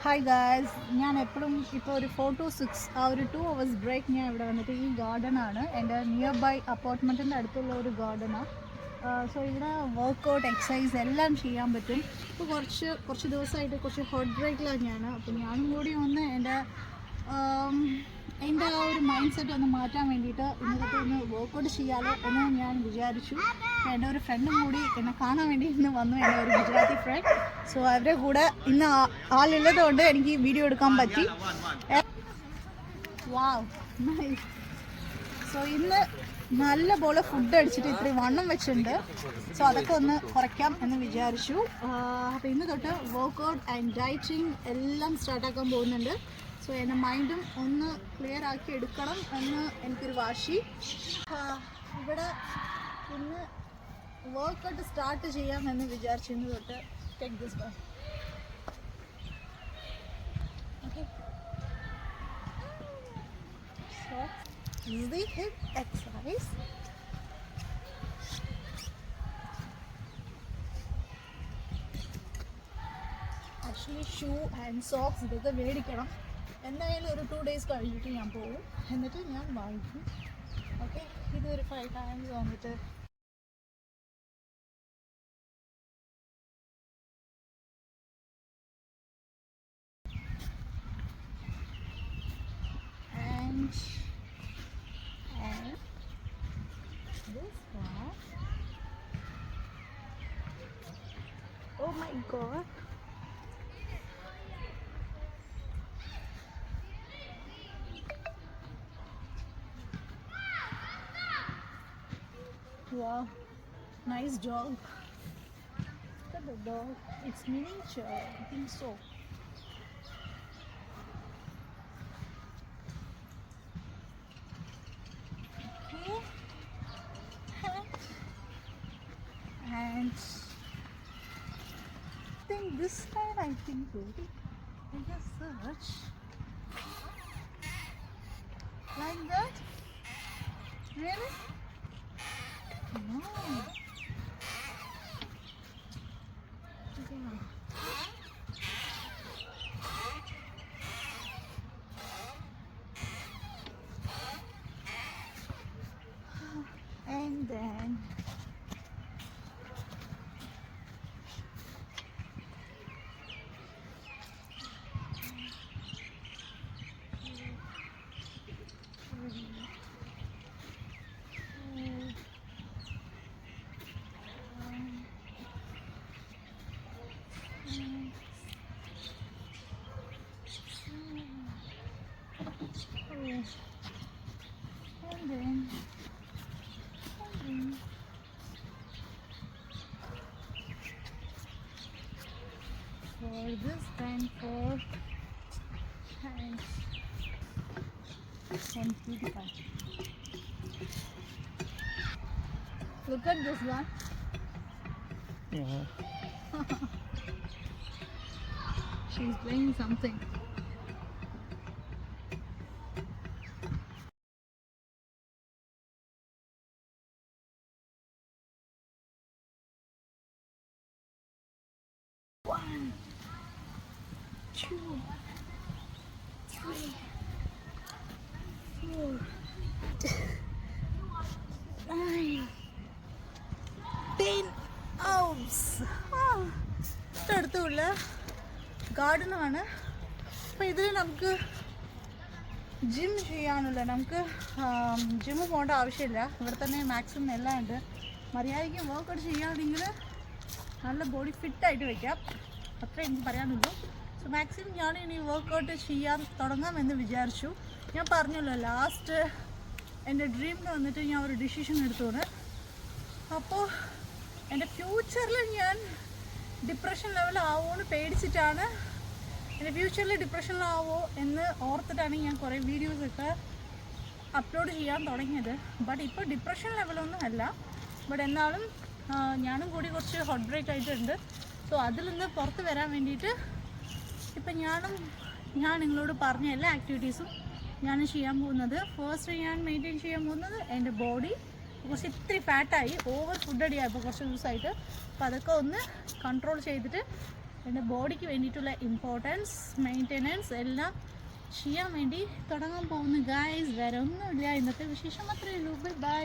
Hi guys, ഞാൻ എപ്പോഴും ഇപ്പോൾ ഒരു 4 to 6 ആ ഒരു 2 hours ബ്രേക്ക് ഞാൻ ഇവിടെ വന്നിട്ട് ഈ ഗാർഡനാണ് എൻ്റെ നിയർ ബൈ അപ്പാർട്ട്മെൻറ്റിൻ്റെ അടുത്തുള്ള ഒരു ഗാർഡനാണ്. സോ ഇവിടെ വർക്കൗട്ട് എക്സസൈസ് എല്ലാം ചെയ്യാൻ പറ്റും. ഇപ്പോൾ കുറച്ച് ദിവസമായിട്ട് കുറച്ച് ഹോട്ട് ബ്രേക്കിലാണ് ഞാൻ. അപ്പോൾ ഞാനും കൂടി ഒന്ന് എൻ്റെ ആ ഒരു മൈൻഡ് സെറ്റ് ഒന്ന് മാറ്റാൻ വേണ്ടിയിട്ട് ഇന്നത്തെ ഒന്ന് വർക്കൗട്ട് ചെയ്യാമല്ലോ എന്ന് ഞാൻ വിചാരിച്ചു. എൻ്റെ ഒരു ഫ്രണ്ടും കൂടി എന്നെ കാണാൻ വേണ്ടി ഇന്ന് വന്നു, എൻ്റെ ഒരു ഗുജറാത്തി ഫ്രണ്ട്. സോ അവരുടെ കൂടെ ഇന്ന് ആളുള്ളത് കൊണ്ട് എനിക്ക് വീഡിയോ എടുക്കാൻ പറ്റി. വാവ്, നൈസ്. സോ ഇന്ന് നല്ല പോലെ ഫുഡ് അടിച്ചിട്ട് ഇത്രയും വണ്ണം വെച്ചിട്ടുണ്ട്. സോ അതൊക്കെ ഒന്ന് കുറയ്ക്കാം എന്ന് വിചാരിച്ചു. അപ്പോൾ ഇന്ന് തൊട്ട് വർക്കൗട്ട് ആൻഡ് ഡയറ്റിങ് എല്ലാം സ്റ്റാർട്ടാക്കാൻ പോകുന്നുണ്ട്. സോ എൻ്റെ മൈൻഡും ഒന്ന് ക്ലിയർ ആക്കി എടുക്കണം എന്ന് എനിക്കൊരു വാശി. ഇവിടെ ഇന്ന് വർക്കൗട്ട് സ്റ്റാർട്ട് ചെയ്യാം എന്ന് വിചാരിച്ചു. ഇന്ന് തൊട്ട് take this one. Okay, so this is the hip exercise. Actually shoe and socks ഇതൊക്കെ മേടിക്കണം. എന്തായാലും ഒരു 2 days കഴിഞ്ഞിട്ട് ഞാൻ പോകും, എന്നിട്ട് ഞാൻ വാങ്ങിക്കും. ഓക്കെ, ഇതൊരു 5 times വന്നിട്ട് and this one. Oh my god, wow, nice dog. Look at the dog, it's miniature, I think so. And I think this side, I think really, I just search like that. Really? No. Yeah. And then for this and for hands and beautiful. Look at this one. Yeah. She's playing something. One, 2, 3, 4, 9, 10 hours. അടുത്തുള്ള ഗാർഡനാണ്. അപ്പോൾ ഇതിൽ നമുക്ക് gym ചെയ്യാനുള്ള, നമുക്ക് gym പോകേണ്ട ആവശ്യമില്ല. ഇവിടെ തന്നെ മാക്സിമം എല്ലാം ഉണ്ട്. മര്യാദയ്ക്ക് വർക്കൗട്ട് ചെയ്യുകയാണെങ്കിൽ നല്ല ബോഡി ഫിറ്റായിട്ട് വയ്ക്കാം, അത്ര എനിക്ക് പറയാനുള്ളൂ. സോ മാക്സിമം ഞാൻ ഇനി വർക്കൗട്ട് ചെയ്യാൻ തുടങ്ങാമെന്ന് വിചാരിച്ചു. ഞാൻ പറഞ്ഞല്ലോ, ലാസ്റ്റ് എൻ്റെ ഡ്രീമിൽ വന്നിട്ട് ഞാൻ ഒരു ഡിസിഷൻ എടുത്തോന്ന്. അപ്പോൾ എൻ്റെ ഫ്യൂച്ചറിൽ ഞാൻ ഡിപ്രഷൻ ലെവലാവുമെന്ന് പേടിച്ചിട്ടാണ്, എൻ്റെ ഫ്യൂച്ചറിൽ ഡിപ്രഷനിലാവോ എന്ന് ഓർത്തിട്ടാണ് ഞാൻ കുറേ വീഡിയോസൊക്കെ അപ്ലോഡ് ചെയ്യാൻ തുടങ്ങിയത്. ബട്ട് ഇപ്പോൾ ഡിപ്രഷൻ ലെവലൊന്നും അല്ല. ബട്ട് എന്നാലും ഞാനും കൂടി കുറച്ച് ഹോട്ട് ബ്രേക്ക് ആയിട്ടുണ്ട്. സോ അതിൽ നിന്ന് പുറത്ത് വരാൻ വേണ്ടിയിട്ട് ഇപ്പം ഞാൻ നിങ്ങളോട് പറഞ്ഞ എല്ലാ ആക്ടിവിറ്റീസും ഞാൻ ചെയ്യാൻ പോകുന്നത്. ഫസ്റ്റ് ഞാൻ മെയിൻറ്റെയിൻ ചെയ്യാൻ പോകുന്നത് എൻ്റെ ബോഡി കുറച്ച് ഇത്തിരി ഫാറ്റായി, ഓവർ ഫുഡ് അടിയായപ്പോൾ കുറച്ച് ദിവസമായിട്ട്. അപ്പോൾ അതൊക്കെ ഒന്ന് കൺട്രോൾ ചെയ്തിട്ട് എൻ്റെ ബോഡിക്ക് വേണ്ടിയിട്ടുള്ള ഇമ്പോർട്ടൻസ് മെയിൻ്റെനൻസ് എല്ലാം ചെയ്യാൻ വേണ്ടി തുടങ്ങാൻ പോകുന്നു ഗായ്സ്. വേറെ ഒന്നുമില്ല, ഇന്നത്തെ വിശേഷം അത്രയേ ഉള്ളൂ. Bye bye.